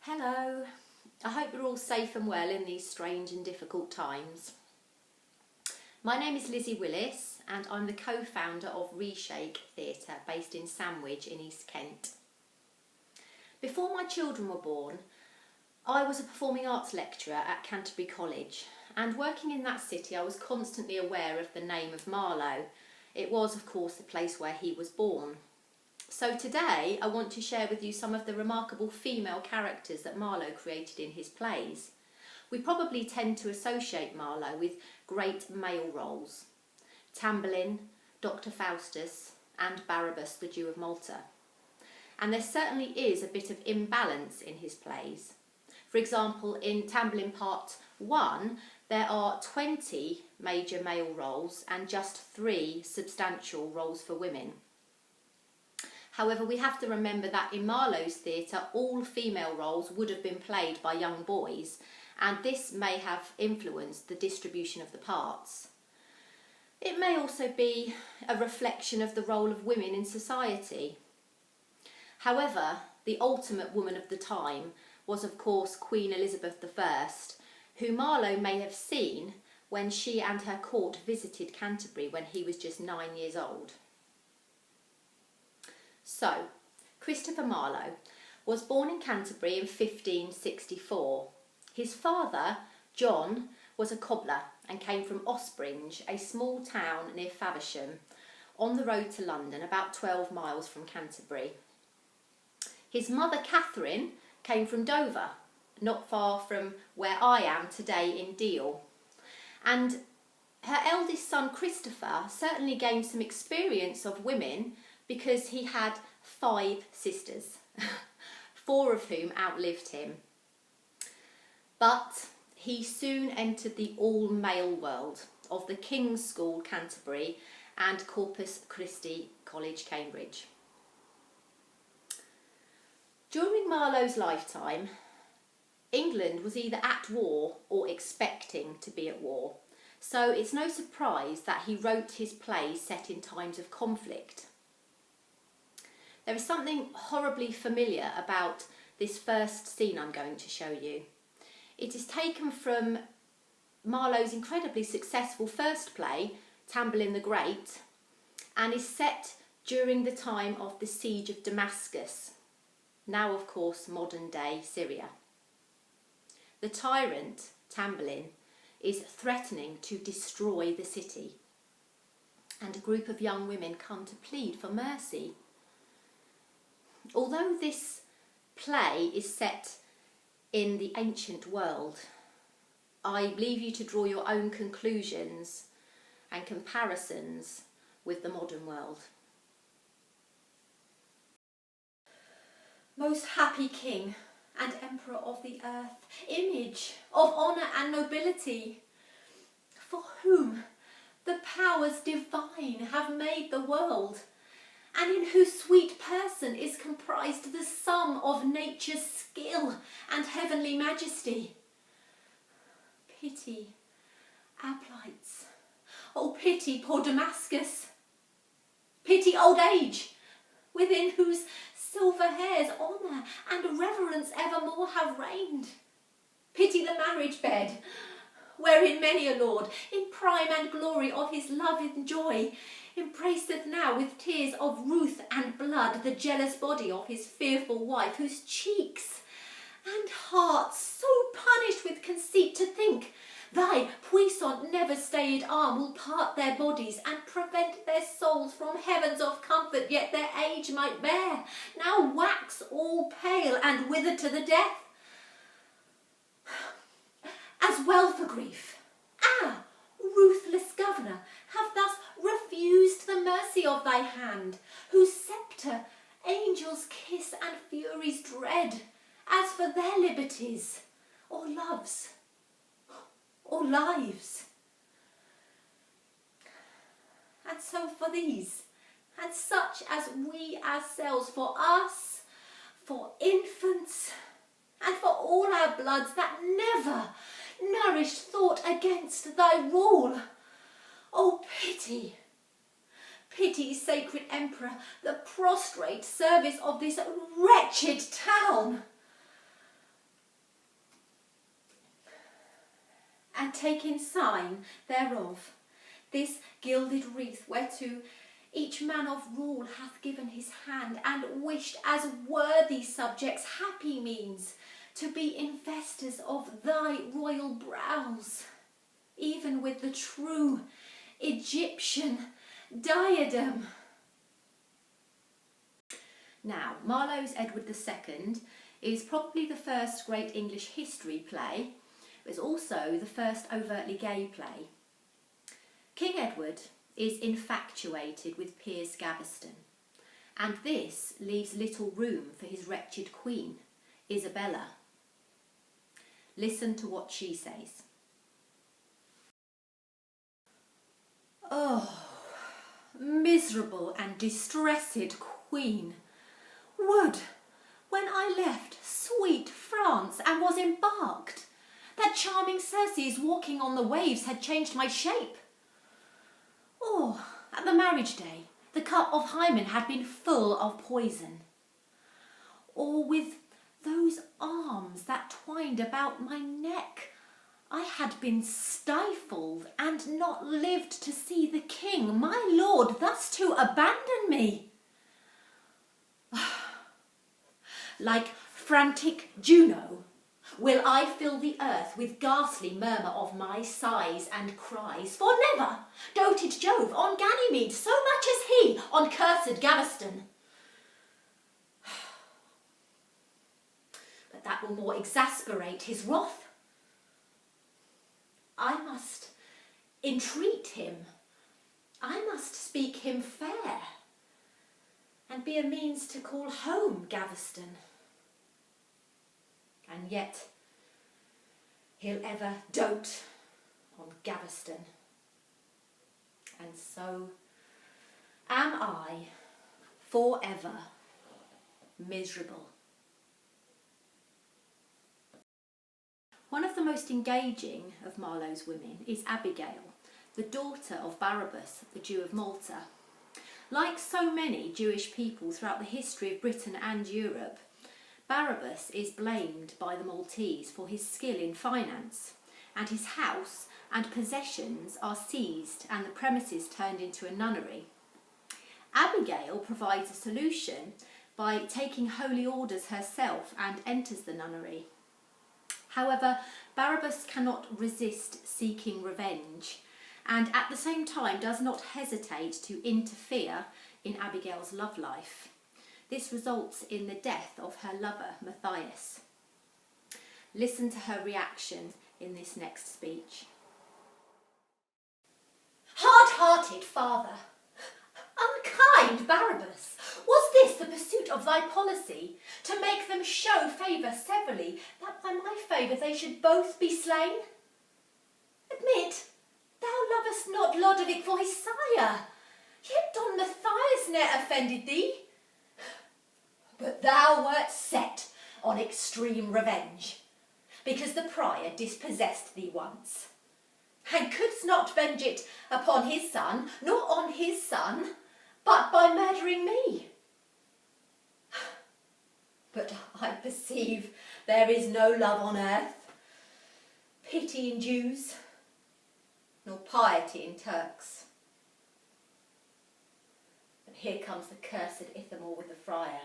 Hello, I hope you're all safe and well in these strange and difficult times. My name is Lizzie Willis and I'm the co-founder of ReShake Theatre based in Sandwich in East Kent. Before my children were born, I was a performing arts lecturer at Canterbury College, and working in that city I was constantly aware of the name of Marlowe. It was of course the place where he was born. So today I want to share with you some of the remarkable female characters that Marlowe created in his plays. We probably tend to associate Marlowe with great male roles: Tamburlaine, Dr. Faustus and Barabbas the Jew of Malta. And there certainly is a bit of imbalance in his plays. For example, in Tamburlaine Part 1 there are 20 major male roles and just 3 substantial roles for women. However, we have to remember that in Marlowe's theatre all female roles would have been played by young boys, and this may have influenced the distribution of the parts. It may also be a reflection of the role of women in society. However, the ultimate woman of the time was of course Queen Elizabeth I, who Marlowe may have seen when she and her court visited Canterbury when he was just 9 years old. So, Christopher Marlowe was born in Canterbury in 1564. His father, John, was a cobbler and came from Ospringe, a small town near Faversham, on the road to London, about 12 miles from Canterbury. His mother, Catherine, came from Dover, not far from where I am today in Deal. And her eldest son, Christopher, certainly gained some experience of women because he had 5 sisters, 4 of whom outlived him. But he soon entered the all-male world of the King's School, Canterbury, and Corpus Christi College, Cambridge. During Marlowe's lifetime, England was either at war or expecting to be at war, so it's no surprise that he wrote his plays set in times of conflict. There is something horribly familiar about this first scene I'm going to show you. It is taken from Marlowe's incredibly successful first play, Tamburlaine the Great, and is set during the time of the siege of Damascus, now of course modern day Syria. The tyrant, Tamburlaine, is threatening to destroy the city, and a group of young women come to plead for mercy. Although this play is set in the ancient world, I leave you to draw your own conclusions and comparisons with the modern world. Most happy king and emperor of the earth, image of honour and nobility, for whom the powers divine have made the world, and in whose sweet person is comprised the sum of nature's skill and heavenly majesty. Pity our plights, oh pity poor Damascus, pity old age, within whose silver hairs honour and reverence evermore have reigned. Pity the marriage bed, wherein many a lord, in prime and glory of his love and joy, embraceth now with tears of ruth and blood the jealous body of his fearful wife, whose cheeks and hearts so punished with conceit to think thy puissant never-stayed arm will part their bodies and prevent their souls from heavens of comfort yet their age might bear, now wax all pale and wither to the death. As well for grief, our ruthless governor have thus refused the mercy of thy hand, whose sceptre angels kiss and furies dread, as for their liberties, or loves, or lives. And so for these, and such as we ourselves, for us, for infants, and for all our bloods that never nourished thought against thy rule, oh pity, pity, sacred emperor, the prostrate service of this wretched town. and take in sign thereof this gilded wreath whereto each man of rule hath given his hand and wished as worthy subjects happy means to be investors of thy royal brows, even with the true Egyptian diadem. Now, Marlowe's Edward II is probably the first great English history play, but it's also the first overtly gay play. King Edward is infatuated with Piers Gaveston, and this leaves little room for his wretched queen, Isabella. Listen to what she says. Oh, miserable and distressed queen, would, when I left sweet France and was embarked, that charming Circe's walking on the waves had changed my shape. Or, at the marriage day, the cup of Hymen had been full of poison. Or with those arms that twined about my neck, I had been stifled and not lived to see the king, my lord, thus to abandon me. Like frantic Juno, will I fill the earth with ghastly murmur of my sighs and cries, for never doted Jove on Ganymede so much as he on cursed Gaveston. But that will more exasperate his wrath. I must entreat him, I must speak him fair, and be a means to call home Gaveston. And yet he'll ever dote on Gaveston, and so am I forever miserable. One of the most engaging of Marlowe's women is Abigail, the daughter of Barabbas, the Jew of Malta. Like so many Jewish people throughout the history of Britain and Europe, Barabbas is blamed by the Maltese for his skill in finance, and his house and possessions are seized and the premises turned into a nunnery. Abigail provides a solution by taking holy orders herself and enters the nunnery. However, Barabbas cannot resist seeking revenge, and at the same time does not hesitate to interfere in Abigail's love life. This results in the death of her lover, Matthias. Listen to her reaction in this next speech. Hard-hearted father, unkind Barabbas, was this the pursuit of thy policy, to make them show favour severally, that by my favour they should both be slain? Admit, thou lovest not Lodovick for his sire, yet Don Matthias ne'er offended thee. But thou wert set on extreme revenge, because the prior dispossessed thee once, and couldst not venge it upon his son, nor on his son, but by murdering me. But I perceive there is no love on earth, pity in Jews, nor piety in Turks. But here comes the cursed Ithamore with the friar.